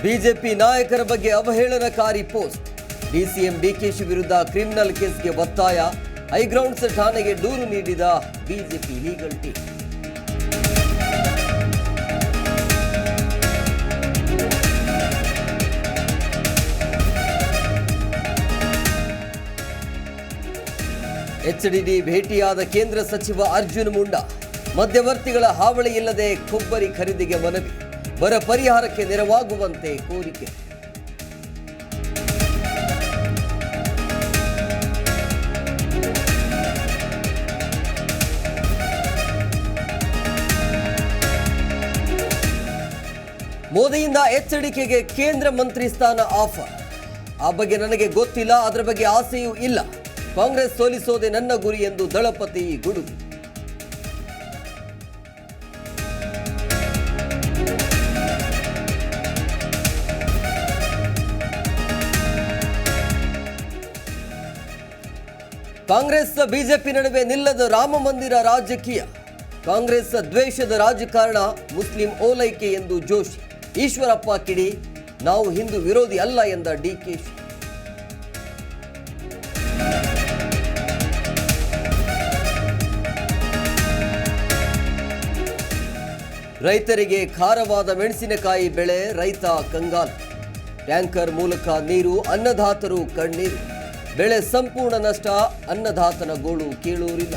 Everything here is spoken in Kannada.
ಬಿಜೆಪಿ ನಾಯಕರ ಬಗ್ಗೆ ಅವಹೇಳನಕಾರಿ ಪೋಸ್ಟ್. ಡಿಸಿಎಂ ಡಿಕೆಶಿ ವಿರುದ್ಧ ಕ್ರಿಮಿನಲ್ ಕೇಸ್ಗೆ ಒತ್ತಾಯ. ಹೈಗ್ರೌಂಡ್ಸ್ ಠಾಣೆಗೆ ದೂರು ನೀಡಿದ ಬಿಜೆಪಿ ಲೀಗಲ್ ಟೀಮ್. ಎಚ್ಡಿಡಿ ಭೇಟಿಯಾದ ಕೇಂದ್ರ ಸಚಿವ ಅರ್ಜುನ್ ಮುಂಡಾ. ಮಧ್ಯವರ್ತಿಗಳ ಹಾವಳಿ ಇಲ್ಲದೆ ಕೊಬ್ಬರಿ ಖರೀದಿಗೆ ಮನವಿ. ಬರ ಪರಿಹಾರಕ್ಕೆ ನೆರವಾಗುವಂತೆ ಕೋರಿಕೆ. ಮೋದಿಯಿಂದ ಎಚ್ಡಿಕೆಗೆ ಕೇಂದ್ರ ಮಂತ್ರಿ ಸ್ಥಾನ ಆಫರ್. ಆ ಬಗ್ಗೆ ನನಗೆ ಗೊತ್ತಿಲ್ಲ, ಅದರ ಬಗ್ಗೆ ಆಸೆಯೂ ಇಲ್ಲ. ಕಾಂಗ್ರೆಸ್ ಸೋಲಿಸೋದೇ ನನ್ನ ಗುರಿ ಎಂದು ದಳಪತಿ ಗುಡುಗು. ಕಾಂಗ್ರೆಸ್ ಬಿಜೆಪಿ ನಡುವೆ ನಿಲ್ಲದ ರಾಮ ಮಂದಿರ ರಾಜಕೀಯ. ಕಾಂಗ್ರೆಸ್ ದ್ವೇಷದ ರಾಜಕಾರಣ, ಮುಸ್ಲಿಂ ಓಲೈಕೆ ಎಂದು ಜೋಶಿ. ಈಶ್ವರಪ್ಪ ಕಿಡಿ, ನಾವು ಹಿಂದೂ ವಿರೋಧಿ ಅಲ್ಲ ಎಂದ ಡಿಕೆಶಿ. ರೈತರಿಗೆ ಖಾರವಾದ ಮೆಣಸಿನಕಾಯಿ ಬೆಳೆ, ರೈತ ಕಂಗಾಲು. ಟ್ಯಾಂಕರ್ ಮೂಲಕ ನೀರು, ಅನ್ನದಾತರು ಕಣ್ಣೀರು. ಬೆಳೆ ಸಂಪೂರ್ಣ ನಷ್ಟ, ಅನ್ನದಾತನ ಗೋಳು ಕೇಳೂರಿಲ್ಲ.